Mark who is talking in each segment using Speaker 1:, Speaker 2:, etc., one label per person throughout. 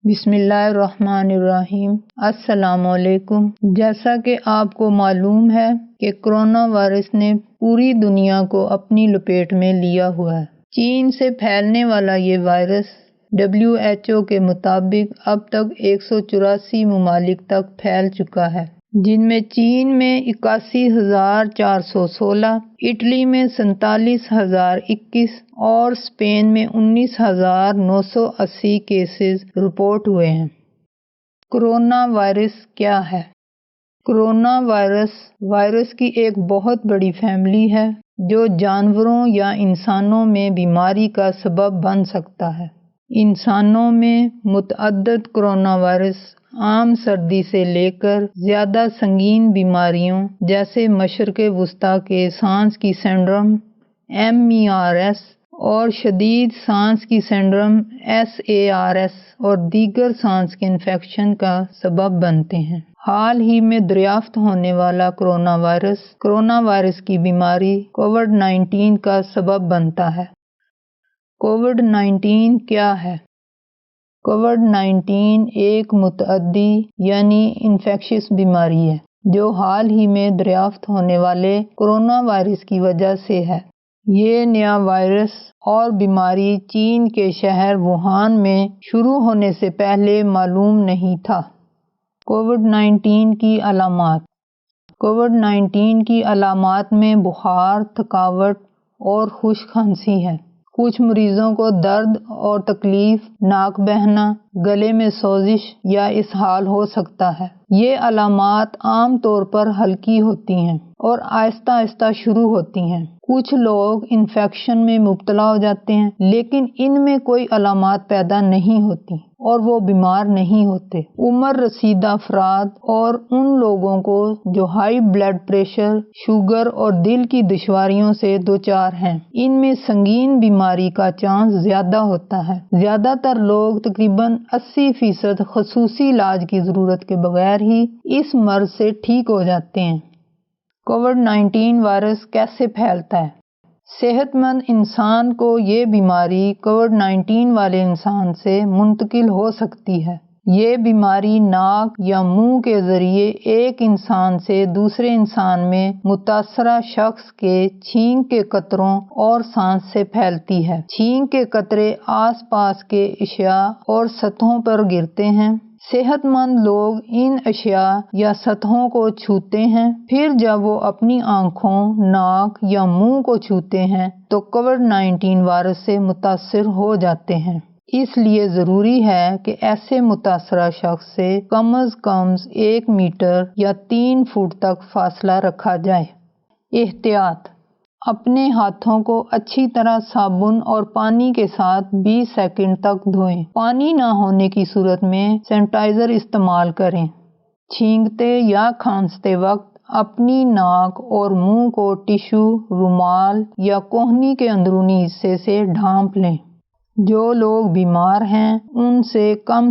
Speaker 1: بسم اللہ الرحمن الرحیم۔ السلام علیکم۔ جیسا کہ آپ کو معلوم ہے کہ کرونا وائرس نے پوری دنیا کو اپنی لپیٹ میں لیا ہوا ہے۔ چین سے پھیلنے والا یہ وائرس WHO کے مطابق اب تک 184 ممالک تک پھیل چکا ہے، جن میں چین میں 81,416، اٹلی میں 47,021 اور اسپین میں 19,980 کیسز رپورٹ ہوئے ہیں۔ کرونا وائرس کیا ہے؟ کرونا وائرس کی ایک بہت بڑی فیملی ہے جو جانوروں یا انسانوں میں بیماری کا سبب بن سکتا ہے۔ انسانوں میں متعدد کرونا وائرس عام سردی سے لے کر زیادہ سنگین بیماریوں جیسے مشرق وسطیٰ کے سانس کی سنڈروم MERS اور شدید سانس کی سنڈروم SARS اور دیگر سانس کے انفیکشن کا سبب بنتے ہیں۔ حال ہی میں دریافت ہونے والا کرونا وائرس کی بیماری COVID-19 کا سبب بنتا ہے۔ COVID-19 کیا ہے؟ COVID-19 ایک متعدی یعنی انفیکشس بیماری ہے جو حال ہی میں دریافت ہونے والے کرونا وائرس کی وجہ سے ہے۔ یہ نیا وائرس اور بیماری چین کے شہر ووہان میں شروع ہونے سے پہلے معلوم نہیں تھا۔ COVID-19 کی علامات۔ COVID-19 کی علامات میں بخار، تھکاوٹ اور خشک کھانسی ہے۔ کچھ مریضوں کو درد اور تکلیف، ناک بہنا، گلے میں سوزش یا اسہال ہو سکتا ہے۔ یہ علامات عام طور پر ہلکی ہوتی ہیں اور آہستہ آہستہ شروع ہوتی ہیں۔ کچھ لوگ انفیکشن میں مبتلا ہو جاتے ہیں لیکن ان میں کوئی علامات پیدا نہیں ہوتی اور وہ بیمار نہیں ہوتے۔ عمر رسیدہ افراد اور ان لوگوں کو جو ہائی بلڈ پریشر، شوگر اور دل کی دشواریوں سے دوچار ہیں، ان میں سنگین بیماری کا چانس زیادہ ہوتا ہے۔ زیادہ تر لوگ تقریباً 80% خصوصی علاج کی ضرورت کے بغیر ہی اس مرض سے ٹھیک ہو جاتے ہیں۔ COVID-19 وائرس کیسے پھیلتا ہے؟ صحت مند انسان کو یہ بیماری COVID-19 والے انسان سے منتقل ہو سکتی ہے۔ یہ بیماری ناک یا منہ کے ذریعے ایک انسان سے دوسرے انسان میں متاثرہ شخص کے چھینک کے قطروں اور سانس سے پھیلتی ہے۔ چھینک کے قطرے آس پاس کے اشیاء اور سطحوں پر گرتے ہیں۔ صحت مند لوگ ان اشیاء یا سطحوں کو چھوتے ہیں، پھر جب وہ اپنی آنکھوں، ناک یا منہ کو چھوتے ہیں تو COVID-19 وائرس سے متاثر ہو جاتے ہیں۔ اس لیے ضروری ہے کہ ایسے متاثرہ شخص سے کم از کم 1 میٹر یا 3 فٹ تک فاصلہ رکھا جائے۔ احتیاط: اپنے ہاتھوں کو اچھی طرح صابن اور پانی کے ساتھ 20 سیکنڈ تک دھوئیں۔ پانی نہ ہونے کی صورت میں سینیٹائزر استعمال کریں۔ چھینکتے یا کھانستے وقت اپنی ناک اور منہ کو ٹشو، رومال یا کہنی کے اندرونی حصے سے ڈھانپ لیں۔ جو لوگ بیمار ہیں ان سے کم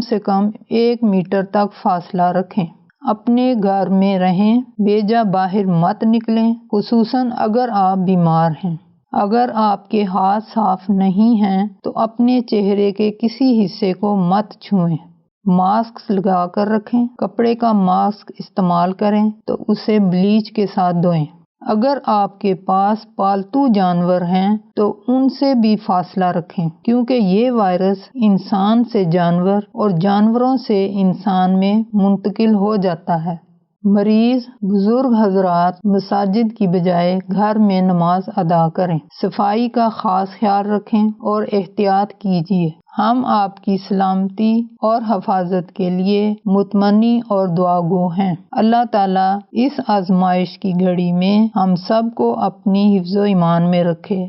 Speaker 1: 1 میٹر تک فاصلہ رکھیں۔ اپنے گھر میں رہیں، بے جا باہر مت نکلیں، خصوصاً اگر آپ بیمار ہیں۔ اگر آپ کے ہاتھ صاف نہیں ہیں تو اپنے چہرے کے کسی حصے کو مت چھوئیں۔ ماسک لگا کر رکھیں۔ کپڑے کا ماسک استعمال کریں تو اسے بلیچ کے ساتھ دھوئیں۔ اگر آپ کے پاس پالتو جانور ہیں تو ان سے بھی فاصلہ رکھیں کیونکہ یہ وائرس انسان سے جانور اور جانوروں سے انسان میں منتقل ہو جاتا ہے۔ مریض بزرگ حضرات مساجد کی بجائے گھر میں نماز ادا کریں۔ صفائی کا خاص خیال رکھیں اور احتیاط کیجیے۔ ہم آپ کی سلامتی اور حفاظت کے لیے متمنی اور دعا گو ہیں۔ اللہ تعالیٰ اس آزمائش کی گھڑی میں ہم سب کو اپنی حفظ و ایمان میں رکھے۔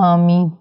Speaker 1: آمین۔